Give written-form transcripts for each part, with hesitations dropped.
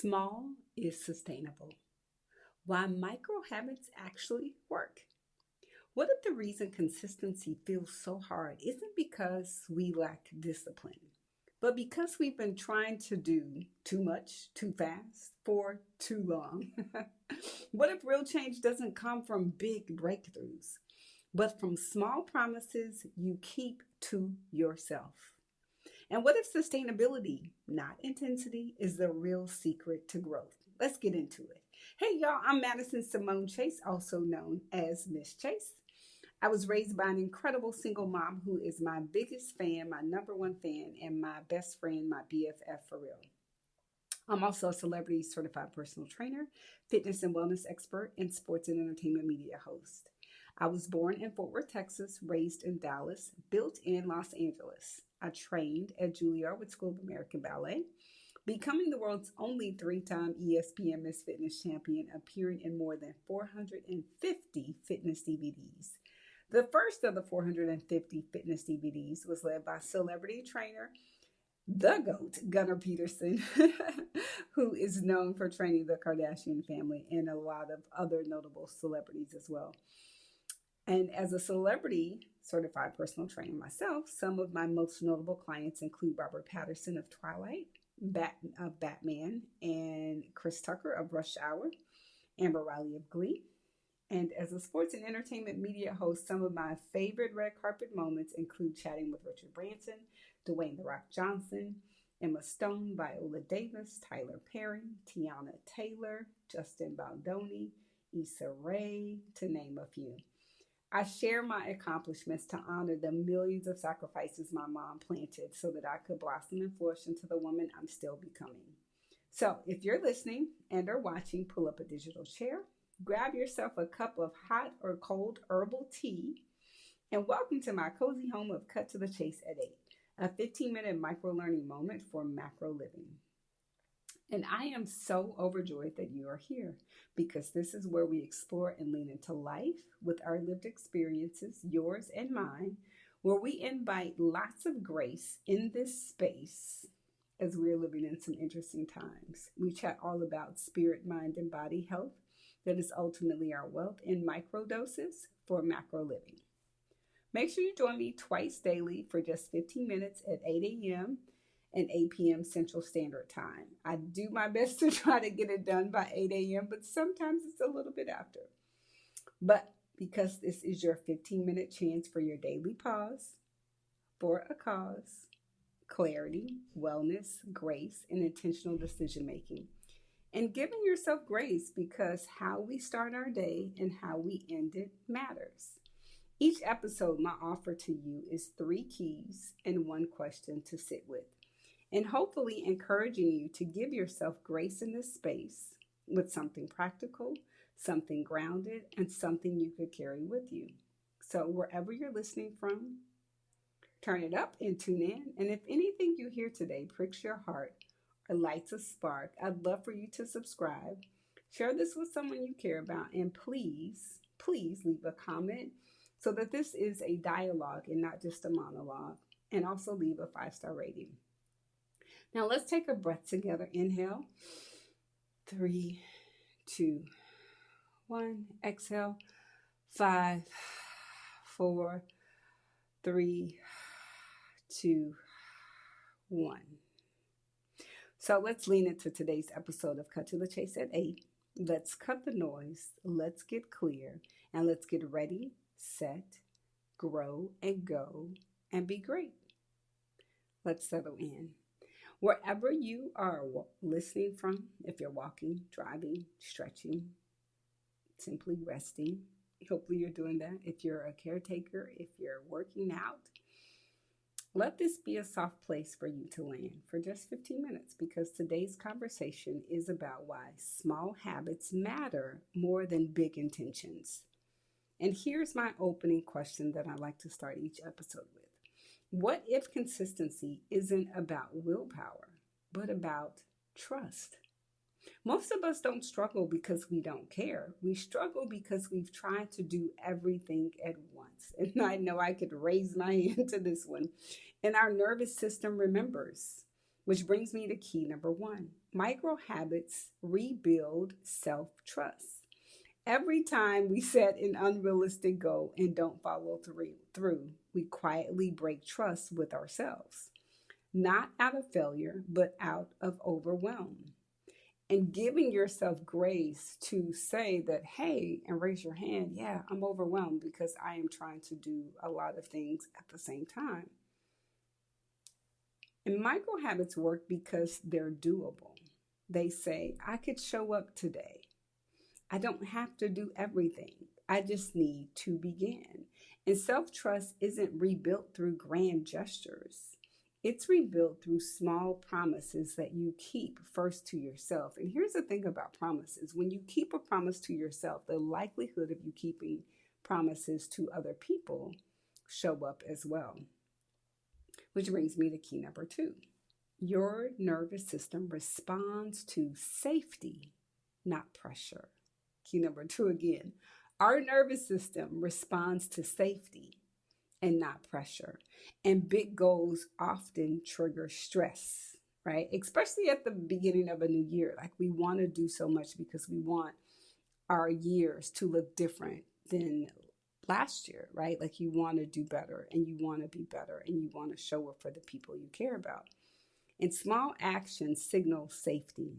Small is sustainable. Why micro habits actually work. What if the reason consistency feels so hard isn't because we lack discipline, but because we've been trying to do too much, too fast, for too long? What if real change doesn't come from big breakthroughs, but from small promises you keep to yourself? And what if sustainability, not intensity, is the real secret to growth? Let's get into it. Hey, y'all, I'm Madison Simone Chase, also known as Miss Chase. I was raised by an incredible single mom who is my biggest fan, my number one fan, and my best friend, my BFF for real. I'm also a celebrity certified personal trainer, fitness and wellness expert, and sports and entertainment media host. I was born in Fort Worth, Texas, raised in Dallas, built in Los Angeles. I trained at Juilliard with School of American Ballet, becoming the world's only three-time ESPN Miss Fitness champion, appearing in more than 450 fitness DVDs. The first of the 450 fitness DVDs was led by celebrity trainer, the GOAT, Gunnar Peterson, who is known for training the Kardashian family and a lot of other notable celebrities as well. And as a celebrity certified personal trainer myself, some of my most notable clients include Robert Patterson of Twilight, Batman, and Chris Tucker of Rush Hour, Amber Riley of Glee. And as a sports and entertainment media host, some of my favorite red carpet moments include chatting with Richard Branson, Dwayne The Rock Johnson, Emma Stone, Viola Davis, Tyler Perry, Tiana Taylor, Justin Baldoni, Issa Rae, to name a few. I share my accomplishments to honor the millions of sacrifices my mom planted so that I could blossom and flourish into the woman I'm still becoming. So if you're listening and or watching, pull up a digital chair, grab yourself a cup of hot or cold herbal tea, and welcome to my cozy home of Cut to the Chase at 8, a 15-minute micro-learning moment for macro living. And I am so overjoyed that you are here because this is where we explore and lean into life with our lived experiences, yours and mine, where we invite lots of grace in this space as we're living in some interesting times. We chat all about spirit, mind, and body health that is ultimately our wealth in micro doses for macro living. Make sure you join me twice daily for just 15 minutes at 8 a.m. and 8 p.m. Central Standard Time. I do my best to try to get it done by 8 a.m., but sometimes it's a little bit after. But because this is your 15-minute chance for your daily pause, for a cause, clarity, wellness, grace, and intentional decision making. And giving yourself grace because how we start our day and how we end it matters. Each episode, my offer to you is 3 keys and 1 question to sit with, and hopefully encouraging you to give yourself grace in this space with something practical, something grounded, and something you could carry with you. So wherever you're listening from, turn it up and tune in. And if anything you hear today pricks your heart or lights a spark, I'd love for you to subscribe, share this with someone you care about, and please leave a comment so that this is a dialogue and not just a monologue, and also leave a 5-star rating. Now let's take a breath together. Inhale. 3, 2, 1. Exhale. 5, 4, 3, 2, 1. So let's lean into today's episode of Cut to the Chase at 8. Let's cut the noise. Let's get clear. And let's get ready, set, grow, and go, and be great. Let's settle in. Wherever you are listening from, if you're walking, driving, stretching, simply resting, hopefully you're doing that. If you're a caretaker, if you're working out, let this be a soft place for you to land for just 15 minutes because today's conversation is about why small habits matter more than big intentions. And here's my opening question that I like to start each episode with. What if consistency isn't about willpower, but about trust? Most of us don't struggle because we don't care. We struggle because we've tried to do everything at once. And I know I could raise my hand to this one. And our nervous system remembers. Which brings me to key number 1. Micro habits rebuild self-trust. Every time we set an unrealistic goal and don't follow through, we quietly break trust with ourselves. Not out of failure, but out of overwhelm. And giving yourself grace to say that, hey, and raise your hand, yeah, I'm overwhelmed because I am trying to do a lot of things at the same time. And micro habits work because they're doable. They say, I could show up today. I don't have to do everything. I just need to begin. And self-trust isn't rebuilt through grand gestures. It's rebuilt through small promises that you keep first to yourself. And here's the thing about promises. When you keep a promise to yourself, the likelihood of you keeping promises to other people show up as well. Which brings me to key number 2. Your nervous system responds to safety, not pressure. Key number 2 again. Our nervous system responds to safety and not pressure. And big goals often trigger stress, right? Especially at the beginning of a new year. Like we want to do so much because we want our years to look different than last year, right? Like you want to do better and you want to be better and you want to show up for the people you care about. And small actions signal safety.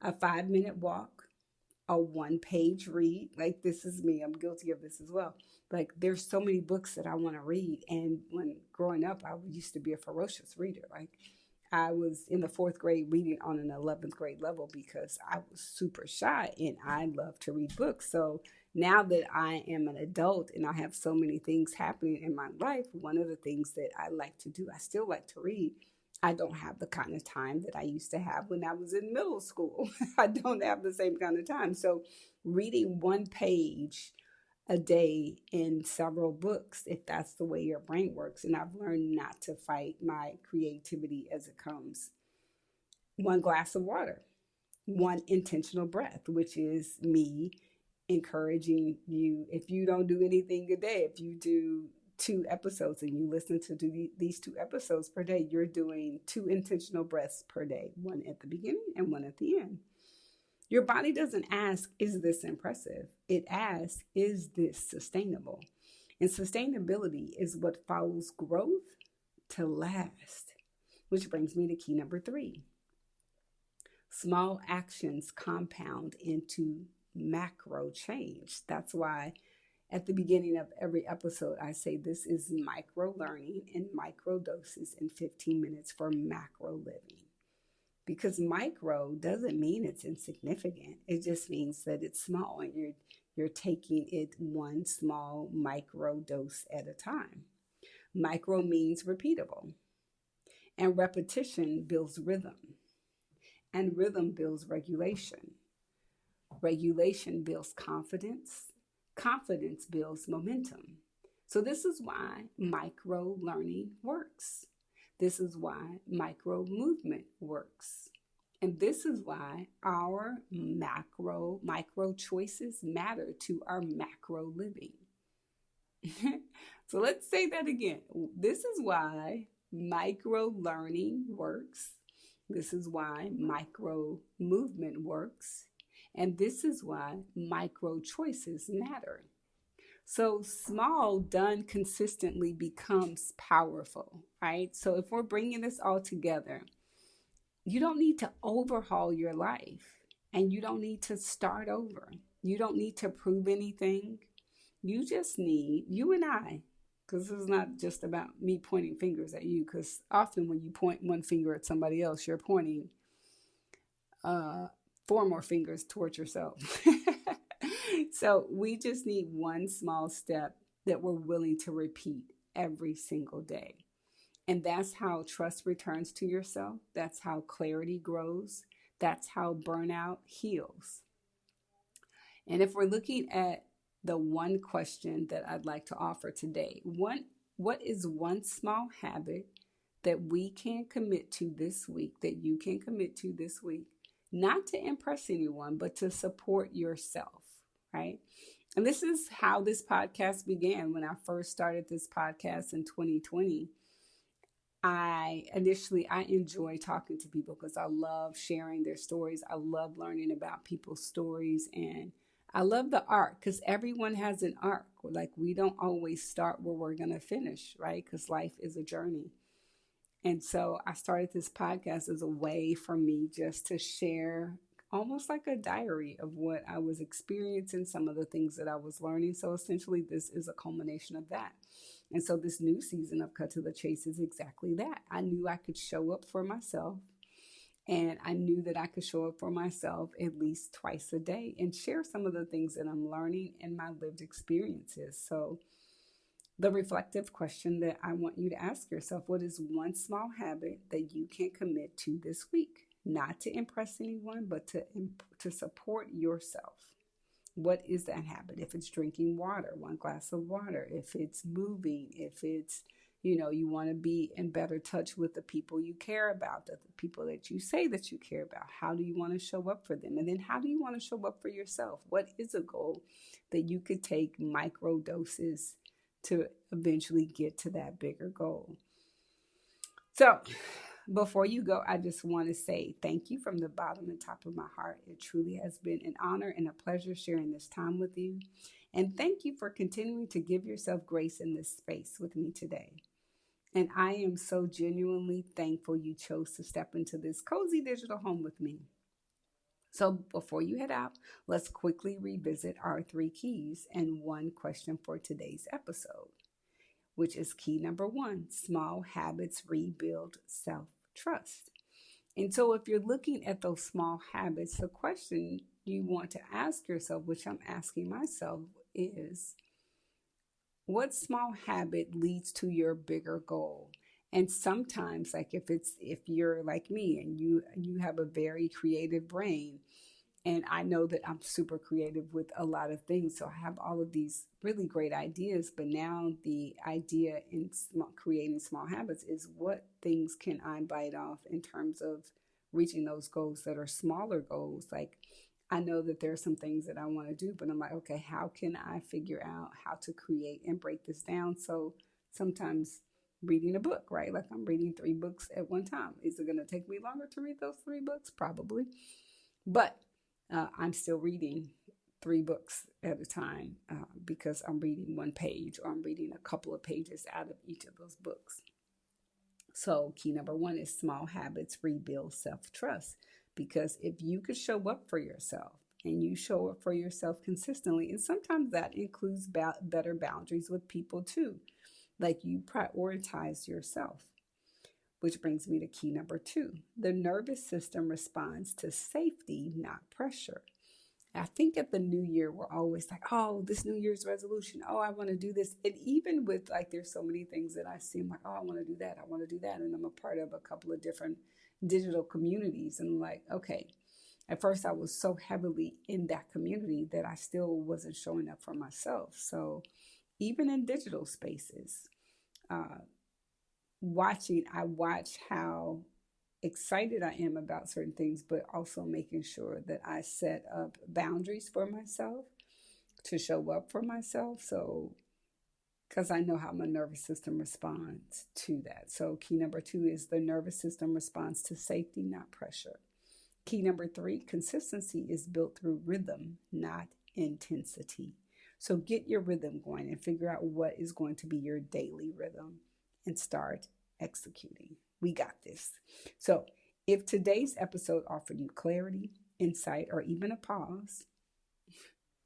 A 5-minute walk, a 1-page read. Like this is me. I'm guilty of this as well. Like there's so many books that I want to read. And when growing up, I used to be a ferocious reader. Like I was in the 4th grade reading on an 11th grade level because I was super shy and I love to read books. So now that I am an adult and I have so many things happening in my life, one of the things that I like to do, I still like to read. I don't have the kind of time that I used to have when I was in middle school. I don't have the same kind of time. So reading 1 page a day in several books, if that's the way your brain works. And I've learned not to fight my creativity as it comes. 1 glass of water, 1 intentional breath, which is me encouraging you. If you don't do anything a day, if you do 2 episodes and you listen to these 2 episodes per day, you're doing 2 intentional breaths per day, 1 at the beginning and 1 at the end. Your body doesn't ask, is this impressive? It asks, is this sustainable? And sustainability is what follows growth to last. Which brings me to key number 3. Small actions compound into macro change. That's why at the beginning of every episode, I say this is micro learning in micro doses in 15 minutes for macro living. Because micro doesn't mean it's insignificant. It just means that it's small and you're taking it 1 small micro dose at a time. Micro means repeatable. And repetition builds rhythm. And rhythm builds regulation. Regulation builds confidence. Confidence builds momentum. So this is why micro learning works. This is why micro movement works. And this is why our micro choices matter to our macro living. So let's say that again. This is why micro learning works. This is why micro movement works. And this is why micro choices matter. So small done consistently becomes powerful, right? So if we're bringing this all together, you don't need to overhaul your life and you don't need to start over. You don't need to prove anything. You just need, you and I, because this is not just about me pointing fingers at you, because often when you point one finger at somebody else, you're pointing 4 more fingers towards yourself. So we just need 1 small step that we're willing to repeat every single day. And that's how trust returns to yourself. That's how clarity grows. That's how burnout heals. And if we're looking at the 1 question that I'd like to offer today, what is 1 small habit that we can commit to this week, that you can commit to this week, not to impress anyone, but to support yourself, right? And this is how this podcast began when I first started this podcast in 2020. I enjoy talking to people because I love sharing their stories. I love learning about people's stories, and I love the arc because everyone has an arc. Like, we don't always start where we're going to finish, right? Because life is a journey. And so I started this podcast as a way for me just to share almost like a diary of what I was experiencing, some of the things that I was learning. So essentially, this is a culmination of that. And so this new season of Cut to the Chase is exactly that. I knew I could show up for myself, and I knew that I could show up for myself at least twice a day and share some of the things that I'm learning and my lived experiences. So the reflective question that I want you to ask yourself: what is one small habit that you can commit to this week? Not to impress anyone, but to support yourself. What is that habit? If it's drinking water, one glass of water, if it's moving, if it's, you want to be in better touch with the people you care about, the people that you say that you care about. How do you want to show up for them? And then how do you want to show up for yourself? What is a goal that you could take micro doses to eventually get to that bigger goal? So before you go, I just want to say thank you from the bottom and top of my heart. It truly has been an honor and a pleasure sharing this time with you. And thank you for continuing to give yourself grace in this space with me today. And I am so genuinely thankful you chose to step into this cozy digital home with me. So before you head out, let's quickly revisit our 3 keys and one question for today's episode, which is key number 1: small habits rebuild self-trust. And so if you're looking at those small habits, the question you want to ask yourself, which I'm asking myself, is what small habit leads to your bigger goal? And sometimes, like, if you're like me and you have a very creative brain, and I know that I'm super creative with a lot of things. So I have all of these really great ideas. But now the idea in creating small habits is, what things can I bite off in terms of reaching those goals that are smaller goals? Like, I know that there are some things that I want to do, but I'm like, okay, how can I figure out how to create and break this down? So sometimes reading a book, right? Like, I'm reading 3 books at one time. Is it going to take me longer to read those 3 books? Probably. But I'm still reading 3 books at a time because I'm reading 1 page, or I'm reading a couple of pages out of each of those books. So key number 1 is small habits rebuild self-trust. Because if you could show up for yourself, and you show up for yourself consistently, and sometimes that includes better boundaries with people too, like you prioritize yourself. Which brings me to key number 2. The nervous system responds to safety, not pressure. I think at the new year, we're always like, oh, this New Year's resolution. Oh, I want to do this. And even with, like, there's so many things that I see, I'm like, oh, I want to do that. I want to do that. And I'm a part of a couple of different digital communities. And I'm like, okay, at first I was so heavily in that community that I still wasn't showing up for myself. So even in digital spaces, I watch how excited I am about certain things, but also making sure that I set up boundaries for myself to show up for myself. So, because I know how my nervous system responds to that. So, key number 2 is the nervous system responds to safety, not pressure. Key number 3, consistency is built through rhythm, not intensity. So, get your rhythm going and figure out what is going to be your daily rhythm and start executing. We got this. So, if today's episode offered you clarity, insight, or even a pause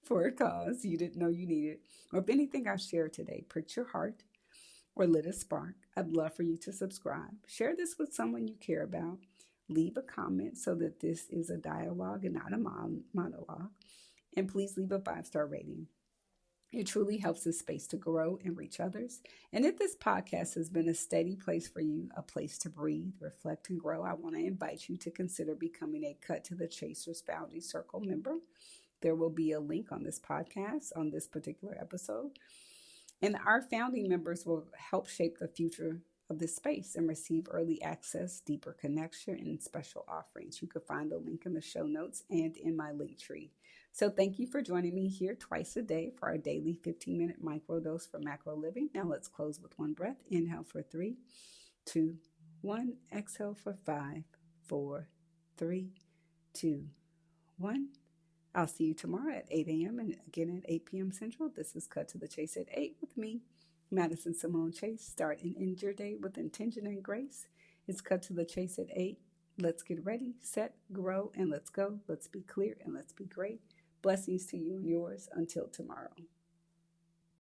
for a cause you didn't know you needed, or if anything I shared today pricked your heart or lit a spark, I'd love for you to subscribe. Share this with someone you care about. Leave a comment so that this is a dialogue and not a monologue. And please leave a 5-star rating. It truly helps this space to grow and reach others. And if this podcast has been a steady place for you, a place to breathe, reflect, and grow, I want to invite you to consider becoming a Cut to the Chasers Boundary Circle member. There will be a link on this podcast, on this particular episode. And our founding members will help shape the future of this space and receive early access, deeper connection, and special offerings. You can find the link in the show notes and in my link tree. So thank you for joining me here twice a day for our daily 15-minute microdose for macro living. Now let's close with 1 breath. Inhale for 3, 2, 1. Exhale for 5, 4, 3, 2, 1. I'll see you tomorrow at 8 a.m. and again at 8 p.m. Central. This is Cut to the Chase at 8 with me, Madison Simone Chase. Start and end your day with intention and grace. It's Cut to the Chase at 8. Let's get ready, set, grow, and let's go. Let's be clear and let's be great. Blessings to you and yours until tomorrow.